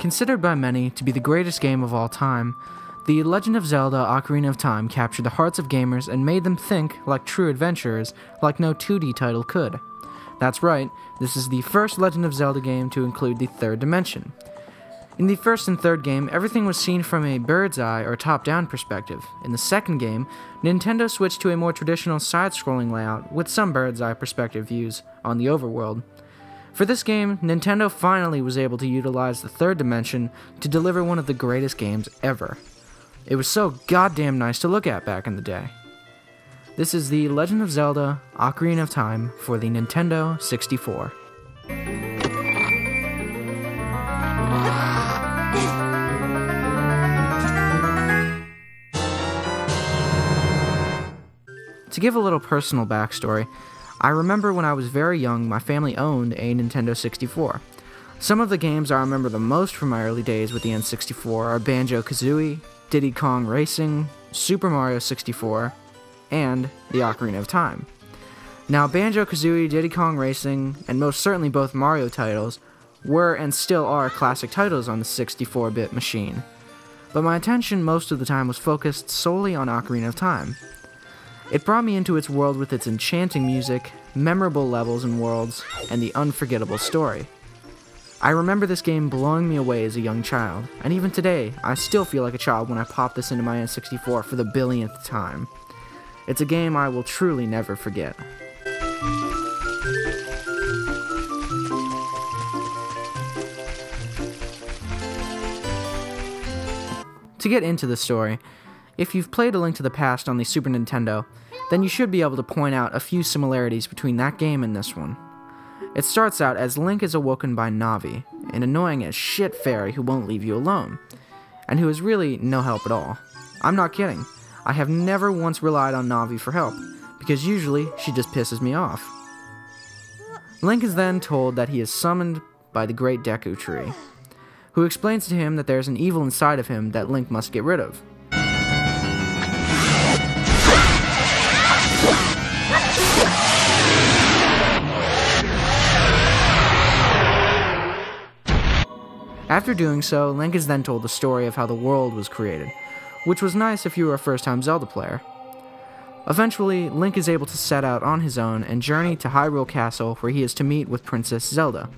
Considered by many to be the greatest game of all time, the Legend of Zelda Ocarina of Time captured the hearts of gamers and made them think like true adventurers, like no 2D title could. That's right, this is the first Legend of Zelda game to include the third dimension. In the first and third game, everything was seen from a bird's eye or top-down perspective. In the second game, Nintendo switched to a more traditional side-scrolling layout with some bird's eye perspective views on the overworld. For this game, Nintendo finally was able to utilize the third dimension to deliver one of the greatest games ever. It was so goddamn nice to look at back in the day. This is the Legend of Zelda Ocarina of Time for the Nintendo 64. To give a little personal backstory, I remember when I was very young, my family owned a Nintendo 64. Some of the games I remember the most from my early days with the N64 are Banjo-Kazooie, Diddy Kong Racing, Super Mario 64, and the Ocarina of Time. Now, Banjo-Kazooie, Diddy Kong Racing, and most certainly both Mario titles were and still are classic titles on the 64-bit machine. But my attention most of the time was focused solely on Ocarina of Time. It brought me into its world with its enchanting music, memorable levels and worlds, and the unforgettable story. I remember this game blowing me away as a young child, and even today, I still feel like a child when I pop this into my N64 for the billionth time. It's a game I will truly never forget. To get into the story, if you've played A Link to the Past on the Super Nintendo, then you should be able to point out a few similarities between that game and this one. It starts out as Link is awoken by Navi, an annoying as shit fairy who won't leave you alone, and who is really no help at all. I'm not kidding. I have never once relied on Navi for help, because usually she just pisses me off. Link is then told that he is summoned by the Great Deku Tree, who explains to him that there's an evil inside of him that Link must get rid of. After doing so, Link is then told the story of how the world was created, which was nice if you were a first-time Zelda player. Eventually, Link is able to set out on his own and journey to Hyrule Castle, where he is to meet with Princess Zelda.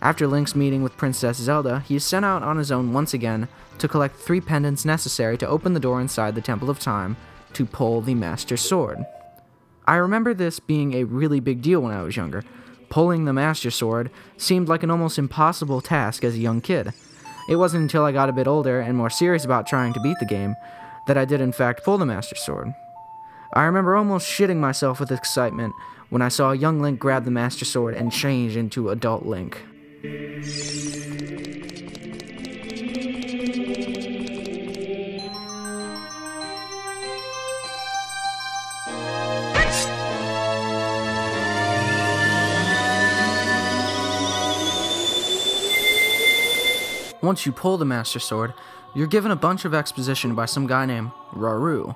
After Link's meeting with Princess Zelda, he is sent out on his own once again to collect 3 pendants necessary to open the door inside the Temple of Time to pull the Master Sword. I remember this being a really big deal when I was younger. Pulling the Master Sword seemed like an almost impossible task as a young kid. It wasn't until I got a bit older and more serious about trying to beat the game that I did in fact pull the Master Sword. I remember almost shitting myself with excitement when I saw young Link grab the Master Sword and change into adult Link. Once you pull the Master Sword, you're given a bunch of exposition by some guy named Rauru.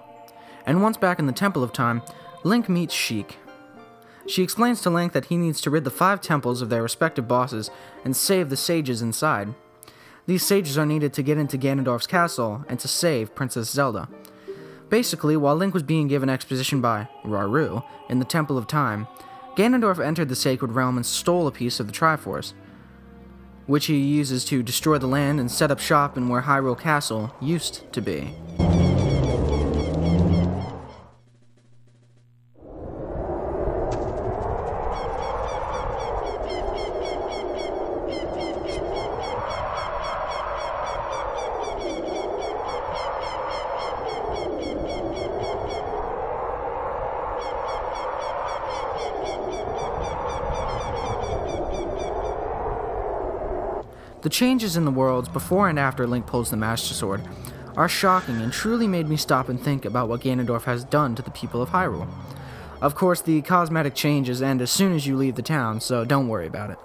And once back in the Temple of Time, Link meets Sheik. She explains to Link that he needs to rid the 5 temples of their respective bosses and save the sages inside. These sages are needed to get into Ganondorf's castle and to save Princess Zelda. Basically, while Link was being given exposition by Rauru in the Temple of Time, Ganondorf entered the Sacred Realm and stole a piece of the Triforce, which he uses to destroy the land and set up shop in where Hyrule Castle used to be. The changes in the worlds before and after Link pulls the Master Sword are shocking and truly made me stop and think about what Ganondorf has done to the people of Hyrule. Of course, the cosmetic changes end as soon as you leave the town, so don't worry about it.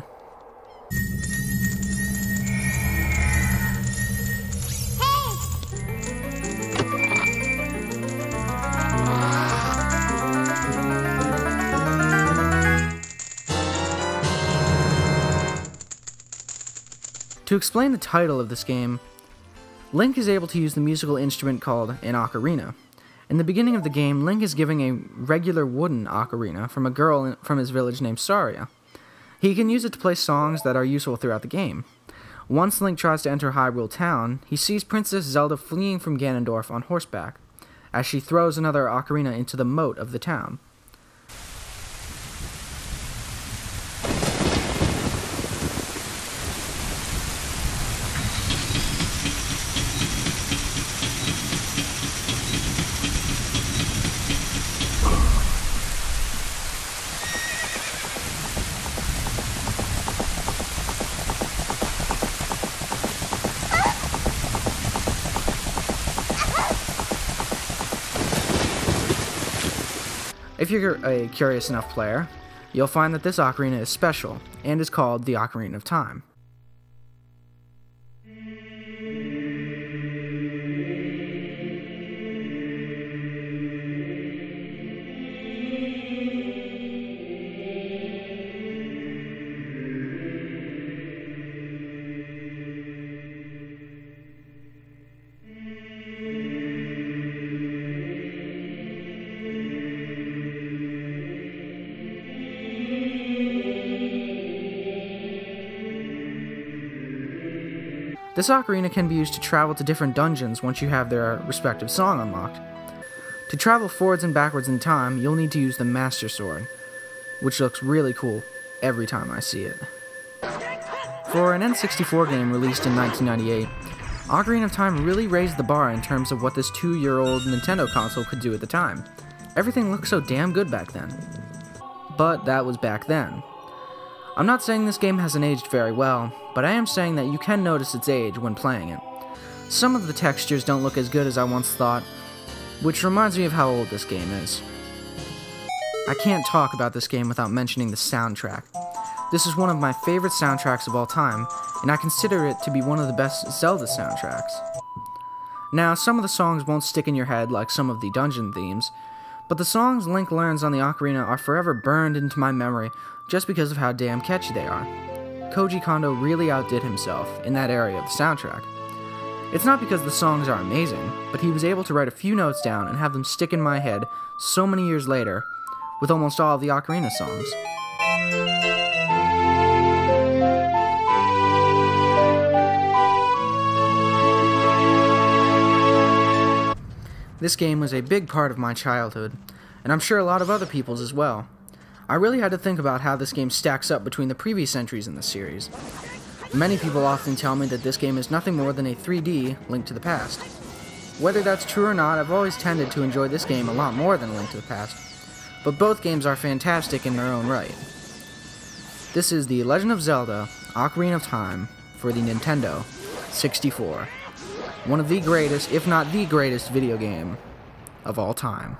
To explain the title of this game, Link is able to use the musical instrument called an ocarina. In the beginning of the game, Link is giving a regular wooden ocarina from a girl from his village named Saria. He can use it to play songs that are useful throughout the game. Once Link tries to enter Hyrule Town, he sees Princess Zelda fleeing from Ganondorf on horseback, as she throws another ocarina into the moat of the town. If you're a curious enough player, you'll find that this ocarina is special, and is called the Ocarina of Time. This ocarina can be used to travel to different dungeons once you have their respective song unlocked. To travel forwards and backwards in time, you'll need to use the Master Sword, which looks really cool every time I see it. For an N64 game released in 1998, Ocarina of Time really raised the bar in terms of what this 2-year-old Nintendo console could do at the time. Everything looked so damn good back then. But that was back then. I'm not saying this game hasn't aged very well, but I am saying that you can notice its age when playing it. Some of the textures don't look as good as I once thought, which reminds me of how old this game is. I can't talk about this game without mentioning the soundtrack. This is one of my favorite soundtracks of all time, and I consider it to be one of the best Zelda soundtracks. Now, some of the songs won't stick in your head like some of the dungeon themes, but the songs Link learns on the ocarina are forever burned into my memory just because of how damn catchy they are. Koji Kondo really outdid himself in that area of the soundtrack. It's not because the songs are amazing, but he was able to write a few notes down and have them stick in my head so many years later, with almost all of the ocarina songs. This game was a big part of my childhood, and I'm sure a lot of other people's as well. I really had to think about how this game stacks up between the previous entries in the series. Many people often tell me that this game is nothing more than a 3D Link to the Past. Whether that's true or not, I've always tended to enjoy this game a lot more than Link to the Past, but both games are fantastic in their own right. This is the Legend of Zelda Ocarina of Time for the Nintendo 64. One of the greatest, if not the greatest, video game of all time.